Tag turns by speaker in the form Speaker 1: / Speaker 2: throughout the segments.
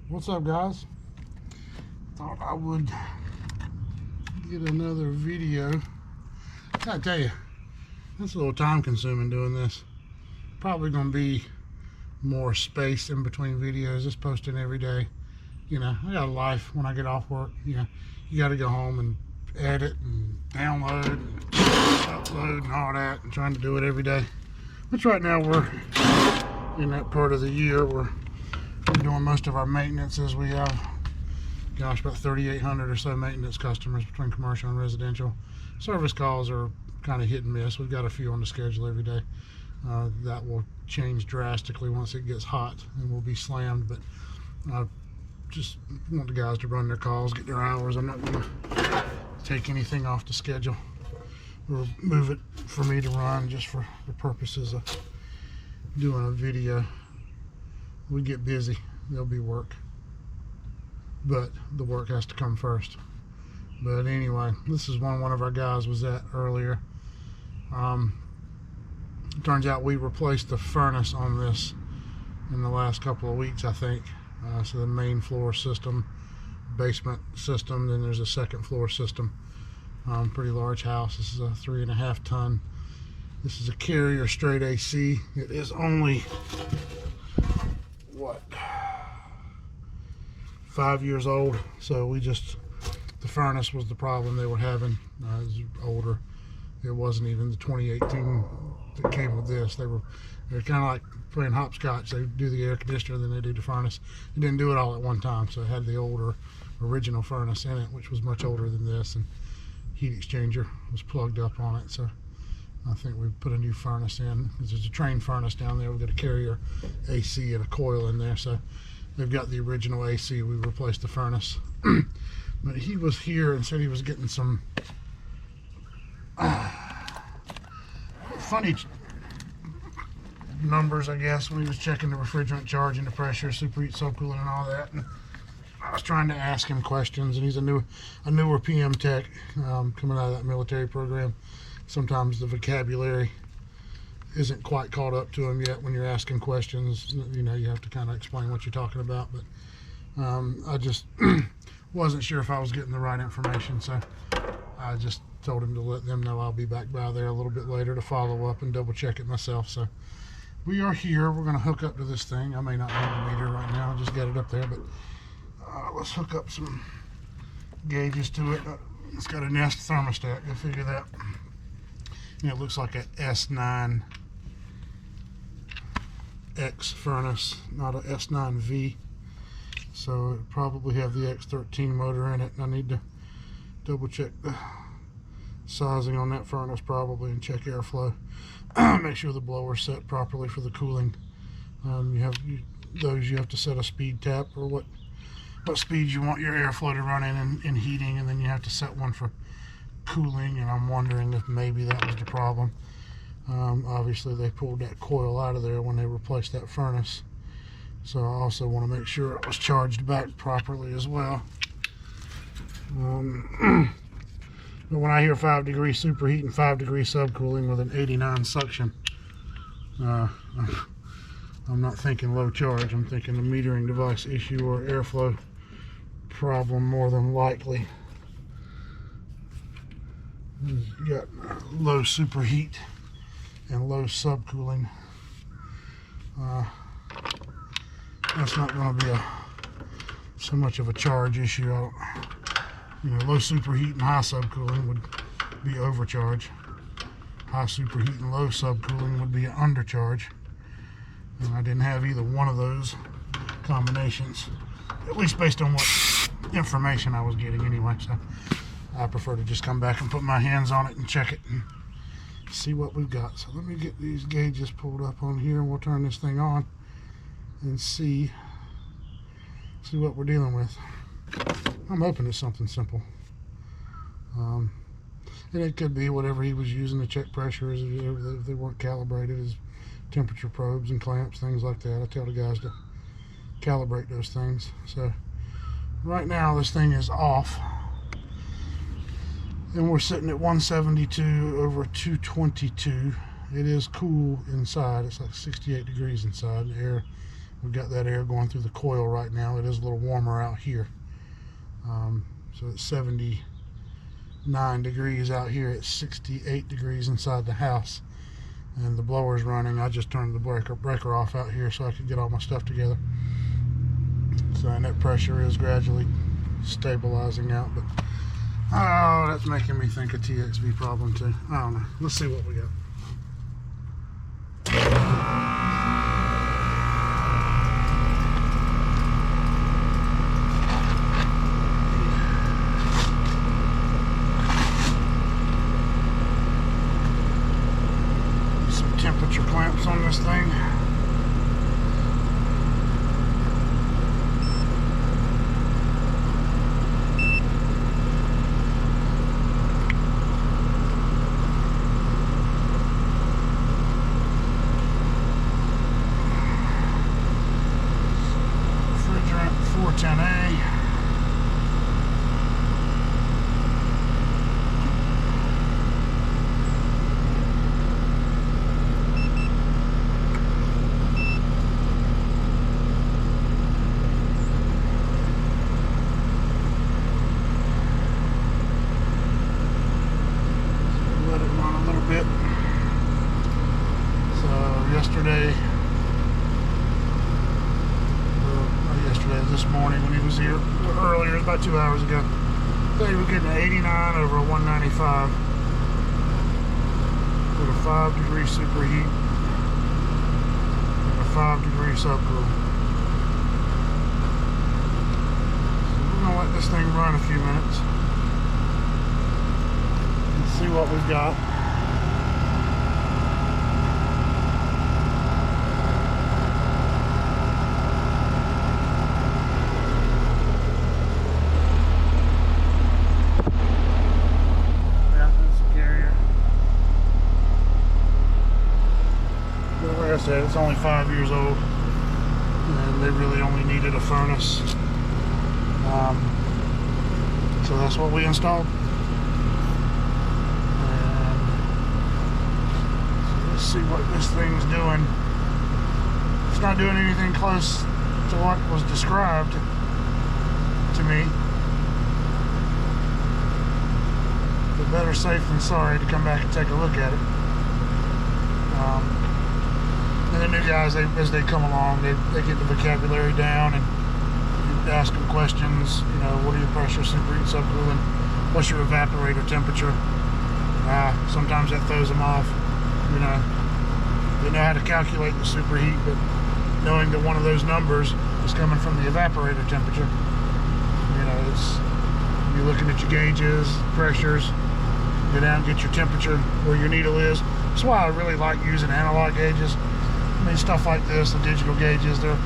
Speaker 1: What's up, guys? Thought I would get another video. I tell you, it's a little time consuming doing this. Probably gonna be more space in between videos, just posting every day. You know, I got a life when I get off work. You know, you got to go home and edit and download and upload and all that, and trying to do it every day. Which right now we're in that part of the year where we're doing most of our maintenances. We have, gosh, about 3,800 or so maintenance customers between commercial and residential. Service calls are kind of hit and miss. We've got a few on the schedule every day. That will change drastically once it gets hot and we'll be slammed. But I just want the guys to run their calls, get their hours. I'm not going to take anything off the schedule or move it for me to run just for the purposes of doing a video. We get busy, there'll be work, but the work has to come first. But anyway, this is one of our guys was at earlier. Turns out we replaced the furnace on this in the last couple of weeks, I think. So the main floor system, basement system, then there's a second floor system. Pretty large house. This is a 3.5 ton. This is a Carrier straight AC. It is only, what, 5 years old. So the furnace was the problem they were having. It was older. It wasn't even the 2018 that came with this. They're kind of like playing hopscotch. They do the air conditioner, then they do the furnace. They didn't do it all at one time, so it had the older original furnace in it, which was much older than this, and heat exchanger was plugged up on it. So I think we put a new furnace in. There's a TRANE furnace down there. We've got a Carrier AC and a coil in there. So they've got the original AC. We replaced the furnace. But he was here and said he was getting some funny numbers, I guess, when he was checking the refrigerant charge and the pressure, superheat, subcooling, and all that. And I was trying to ask him questions, and he's a newer PM tech coming out of that military program. Sometimes the vocabulary isn't quite caught up to him yet when you're asking questions. You know, you have to kind of explain what you're talking about. But I just wasn't sure if I was getting the right information, so I just told him to let them know I'll be back by there a little bit later to follow up and double check it myself. So we are here. We're going to hook up to this thing. I may not need the meter right now. I just got it up there, but let's hook up some gauges to it. It's got a Nest thermostat. You'll figure that. And it looks like a S9X furnace, not a S9V. So it probably have the X13 motor in it. And I need to double check the sizing on that furnace probably and check airflow. Make sure the blower's set properly for the cooling. You have to set a speed tap or what speed you want your airflow to run in heating, and then you have to set one for cooling, and I'm wondering if maybe that was the problem. Obviously they pulled that coil out of there when they replaced that furnace, so I also want to make sure it was charged back properly as well. But when I hear 5 degree superheat and 5 degree subcooling with an 89 suction, I'm not thinking low charge. I'm thinking a metering device issue or airflow problem more than likely. You got low superheat and low subcooling. That's not going to be so much of a charge issue. Low superheat and high subcooling would be overcharge. High superheat and low subcooling would be an undercharge. And I didn't have either one of those combinations, at least based on what information I was getting anyway. So I prefer to just come back and put my hands on it and check it and see what we've got. So let me get these gauges pulled up on here, and we'll turn this thing on and see what we're dealing with. I'm hoping it's something simple. And it could be whatever he was using to check pressures, if they weren't calibrated, as temperature probes and clamps, things like that. I tell the guys to calibrate those things. So right now this thing is off, and we're sitting at 172 over 222. It is cool inside. It's like 68 degrees inside. The air we've got that air going through the coil right now. It is a little warmer out here. So it's 79 degrees out here. It's 68 degrees inside the house. And the blower's running. I just turned the breaker off out here so I could get all my stuff together. So, and that pressure is gradually stabilizing out. But oh, that's making me think a TXV problem too. I don't know. Let's see what we got. Some temperature clamps on this thing. Refrigerant 410A. This morning when he was here earlier, about 2 hours ago, they were getting an 89 over a 195 with a 5-degree superheat and a 5-degree subcool. So we're gonna let this thing run a few minutes and see what we've got. Like I said, it's only 5 years old, and they really only needed a furnace, so that's what we installed. And so let's see what this thing's doing. It's not doing anything close to what was described to me, but better safe than sorry to come back and take a look at it. And the new guys, as they come along, they get the vocabulary down, and you ask them questions. You know, what are your pressure, superheat, subcooling? What's your evaporator temperature? Sometimes that throws them off. You know, they know how to calculate the superheat, but knowing that one of those numbers is coming from the evaporator temperature, you know, it's you're looking at your gauges, pressures. Go down, get your temperature where your needle is. That's why I really like using analog gauges. I mean, stuff like this, the digital gauges, they're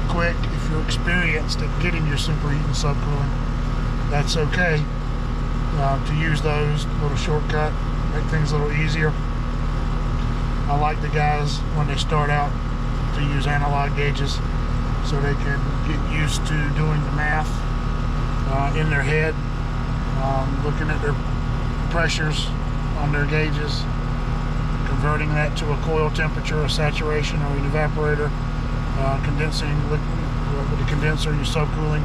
Speaker 1: quick. If you're experienced at getting your superheat and subcooling, that's okay to use those. A little shortcut, make things a little easier. I like the guys when they start out to use analog gauges so they can get used to doing the math in their head, looking at their pressures on their gauges, converting that to a coil temperature, a saturation, or an evaporator, condensing liquid with the condenser, your subcooling.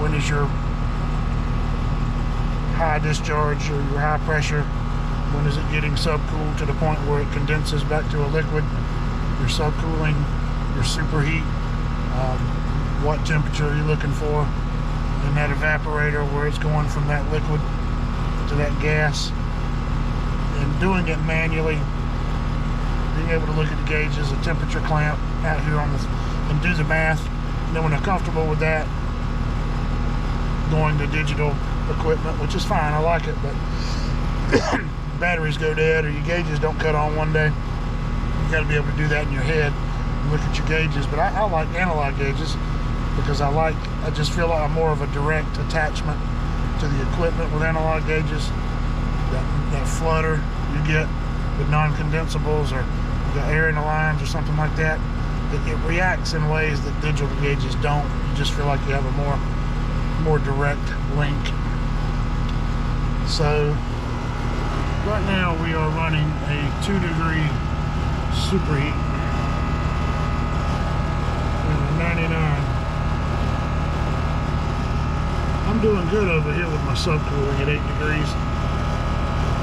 Speaker 1: When is your high discharge or your high pressure? When is it getting subcooled to the point where it condenses back to a liquid? Your subcooling, your superheat, what temperature are you looking for in that evaporator where it's going from that liquid to that gas? And doing it manually, being able to look at the gauges, a temperature clamp out here on this, and do the math. And then when I'm comfortable with that, going to digital equipment, which is fine, I like it, but batteries go dead or your gauges don't cut on one day, you got to be able to do that in your head and look at your gauges. But I like analog gauges because I just feel like I'm more of a direct attachment to the equipment with analog gauges. That flutter you get with non-condensables, or you got air in the lines or something like that, it reacts in ways that digital gauges don't. You just feel like you have a more direct link. So right now we are running a 2-degree superheat. We are $4.99. I'm doing good over here with my subcooling at 8 degrees.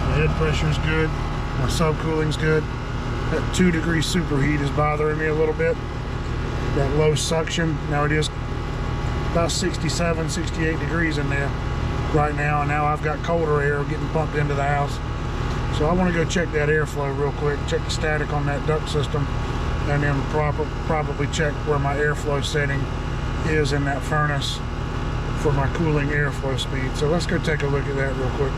Speaker 1: My head pressure is good. My subcooling's good. That 2 degree superheat is bothering me a little bit. That low suction. Now it is about 67, 68 degrees in there right now, and now I've got colder air getting pumped into the house. So I want to go check that airflow real quick, check the static on that duct system, and then probably check where my airflow setting is in that furnace for my cooling airflow speed. So let's go take a look at that real quick.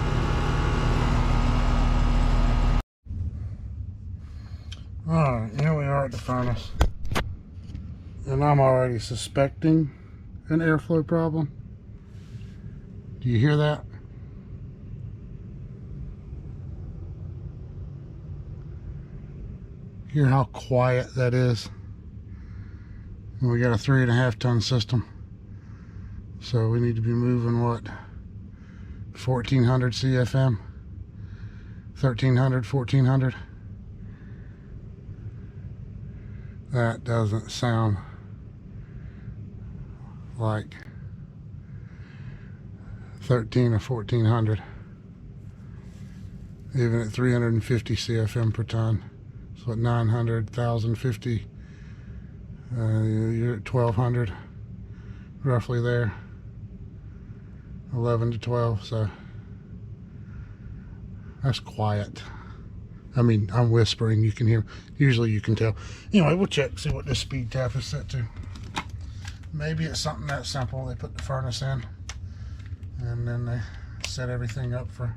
Speaker 1: Alright, here we are at the furnace, and I'm already suspecting an airflow problem. Do you hear that? Hear how quiet that is? And we got a 3.5 ton system, so we need to be moving what, 1400 CFM, 1300, 1400. That doesn't sound like 13 or 1400, even at 350 CFM per ton. So at 900, 1050, you're at 1200, roughly there, 11 to 12. So that's quiet. I mean, I'm whispering, you can hear, usually you can tell. Anyway, we'll check, see what this speed tap is set to. Maybe it's something that simple. They put the furnace in, and then they set everything up for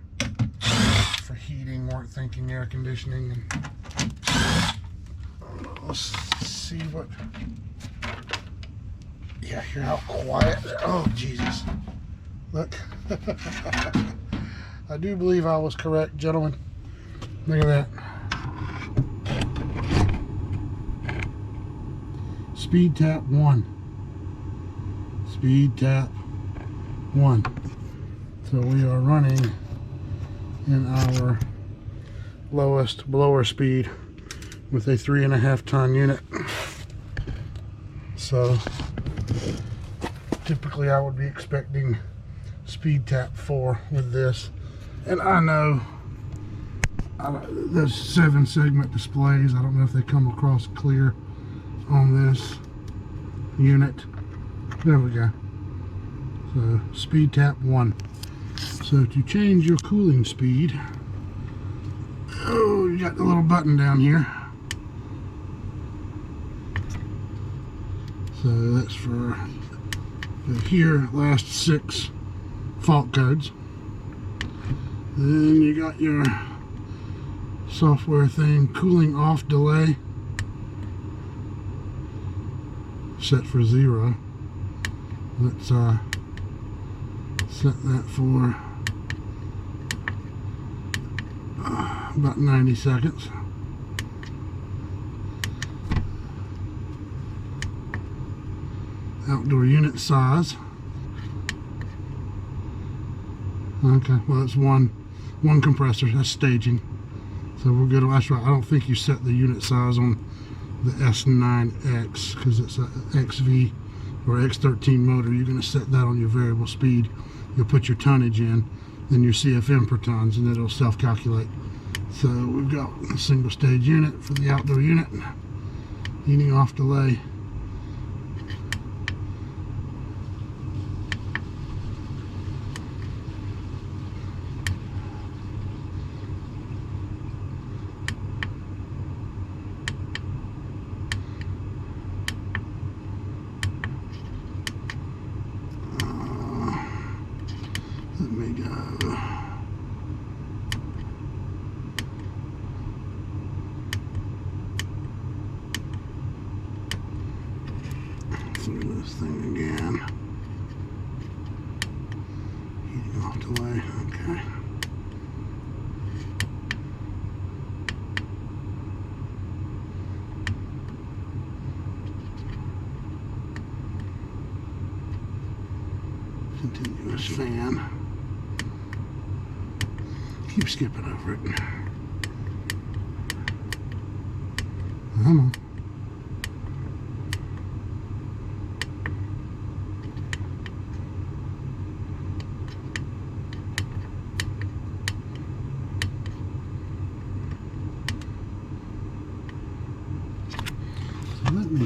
Speaker 1: heating, weren't thinking air conditioning. And let's see what, yeah, hear how quiet, oh Jesus, look. I do believe I was correct, gentlemen. Look at that. Speed tap 1. Speed tap 1. So we are running in our lowest blower speed with a 3.5 ton unit. So typically I would be expecting speed tap 4 with this. And I know there's 7 segment displays. I don't know if they come across clear on this unit. There we go. So speed tap 1. So to change your cooling speed, oh, you got the little button down here. So that's for here, last 6 fault codes. Then you got your software thing, cooling off delay, set for 0. Let's set that for about 90 seconds. Outdoor unit size. Okay, well it's one compressor. That's staging. So we're good. That's right. I don't think you set the unit size on the S9X because it's a XV or X13 motor. You're going to set that on your variable speed. You'll put your tonnage in, then your CFM per tons, and it'll self-calculate. So we've got a single stage unit for the outdoor unit. Heating off delay. Let me go. Through this thing again. Heating off delay. Okay. Continuous fan. Keep skipping over it. Come on.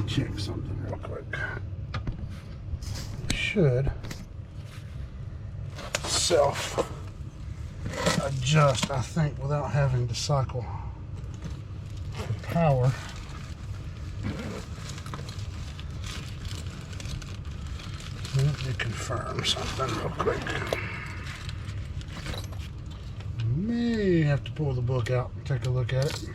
Speaker 1: check something real quick. Should self adjust, I think, without having to cycle the power. Let me confirm something real quick. May have to pull the book out and take a look at it.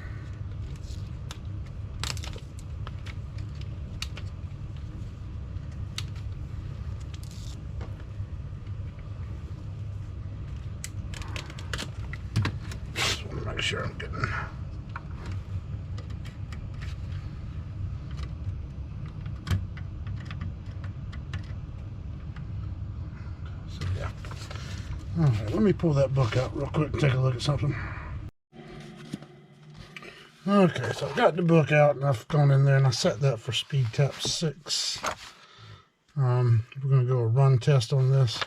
Speaker 1: Just want to make sure I'm getting. Alright, let me pull that book out real quick and take a look at something. Okay, so I've got the book out and I've gone in there and I set that for speed tap 6. We're going to go a run test on this.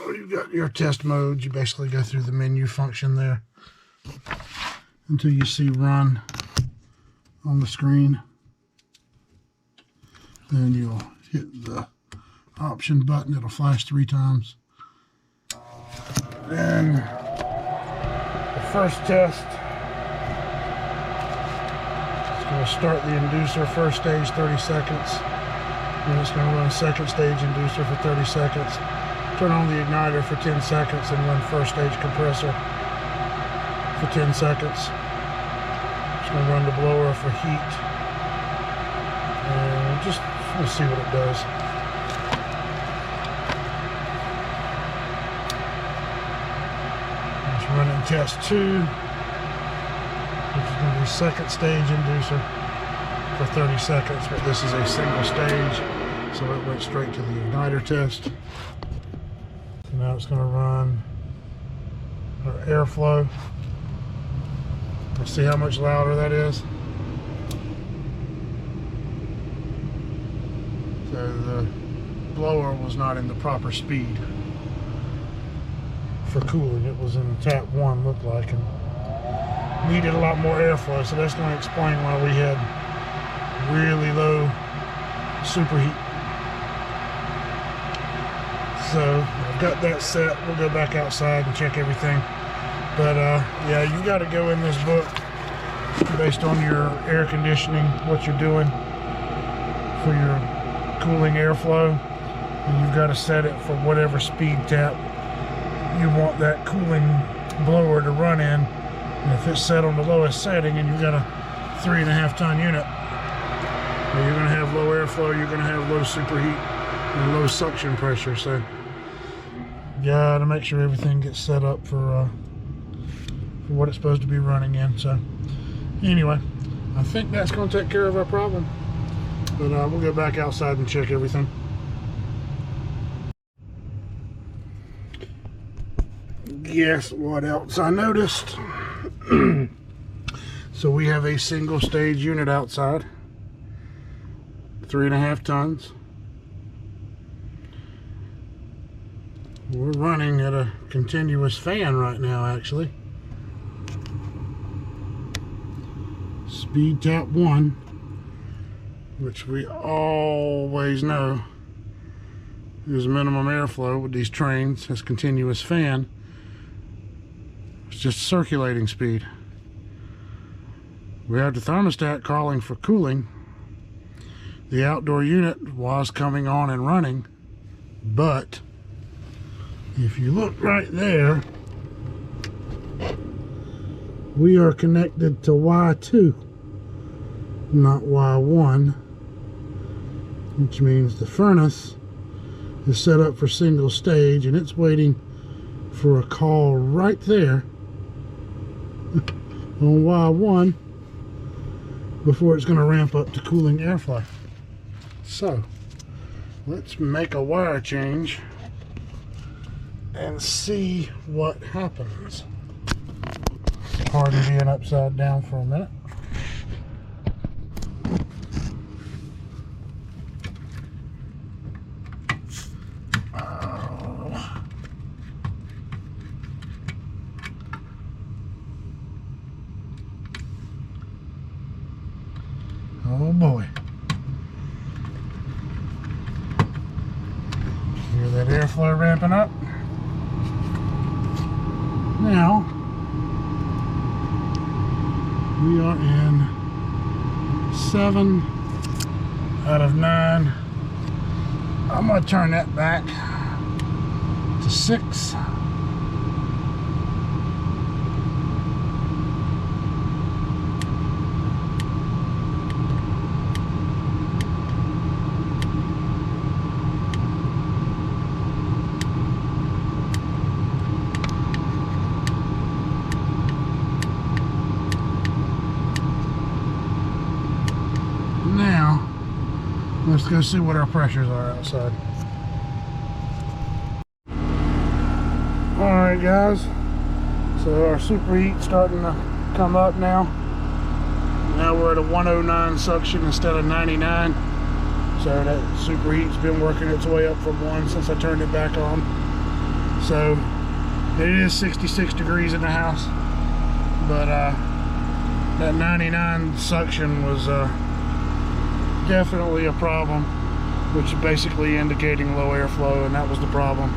Speaker 1: Oh, you've got your test modes. You basically go through the menu function there until you see run on the screen. Then you'll hit the option button. It'll flash 3 times. Then the first test, it's going to start the inducer first stage 30 seconds. Then it's going to run second stage inducer for 30 seconds. Turn on the igniter for 10 seconds and run first stage compressor for 10 seconds. It's going to run the blower for heat. And just we'll see what it does. Running test 2, which is going to be second stage inducer for 30 seconds, but this is a single stage, so it went straight to the igniter test. So now it's going to run our airflow. Let's see how much louder that is. So the blower was not in the proper speed for cooling. It was in tap 1, looked like, and needed a lot more airflow, so that's going to explain why we had really low superheat. So I've got that set. We'll go back outside and check everything, but yeah, you got to go in this book based on your air conditioning, what you're doing for your cooling airflow, and you've got to set it for whatever speed tap you want that cooling blower to run in. And if it's set on the lowest setting and you've got a 3.5 ton unit, well, you're going to have low airflow, you're going to have low superheat and low suction pressure. So you got to make sure everything gets set up for what it's supposed to be running in. So anyway, I think that's going to take care of our problem, but we'll go back outside and check everything. Guess what else I noticed? So we have a single stage unit outside, 3.5 tons. We're running at a continuous fan right now, actually. Speed tap 1, which we always know is minimum airflow with these trains. That's continuous fan. It's just circulating speed. We have the thermostat calling for cooling. The outdoor unit was coming on and running, but if you look right there, we are connected to Y2, not Y1, which means the furnace is set up for single stage and it's waiting for a call right there on Y1 before it's going to ramp up to cooling airflow. So let's make a wire change and see what happens. Pardon being upside down for a minute. Oh boy. airflow ramping up. Now, we are in 7 out of 9. I'm going to turn that back to 6. Now, let's go see what our pressures are outside. Alright guys, so our superheat's starting to come up now. Now we're at a 109 suction instead of 99. So that superheat's been working its way up from 1 since I turned it back on. So it is 66 degrees in the house, but that 99 suction was definitely a problem, which is basically indicating low airflow, and that was the problem.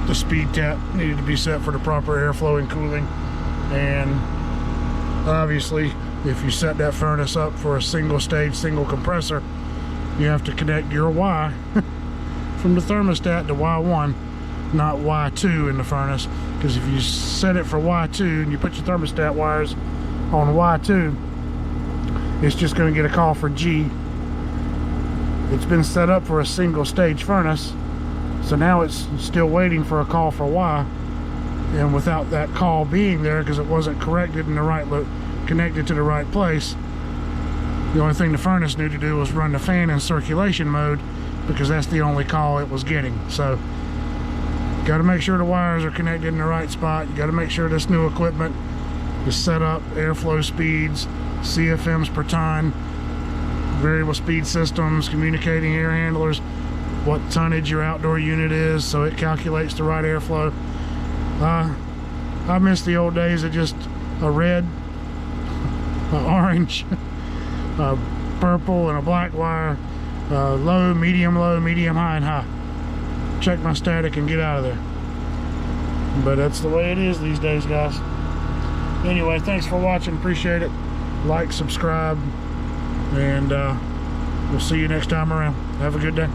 Speaker 1: The speed tap needed to be set for the proper airflow and cooling, and obviously if you set that furnace up for a single stage, single compressor, you have to connect your Y from the thermostat to Y1, not Y2 in the furnace, because if you set it for Y2 and you put your thermostat wires on Y2, it's just going to get a call for G. It's been set up for a single stage furnace, so now it's still waiting for a call for Y, and without that call being there because it wasn't corrected in the right connected to the right place, the only thing the furnace knew to do was run the fan in circulation mode, because that's the only call it was getting. So got to make sure the wires are connected in the right spot. You got to make sure this new equipment is set up, airflow speeds, CFMs per ton, variable speed systems, communicating air handlers, what tonnage your outdoor unit is, so it calculates the right airflow. I miss the old days of just a red, an orange, a purple, and a black wire, low, medium, high, and high. Check my static and get out of there. But that's the way it is these days, guys. Anyway, thanks for watching. Appreciate it. Like, subscribe, and we'll see you next time around. Have a good day.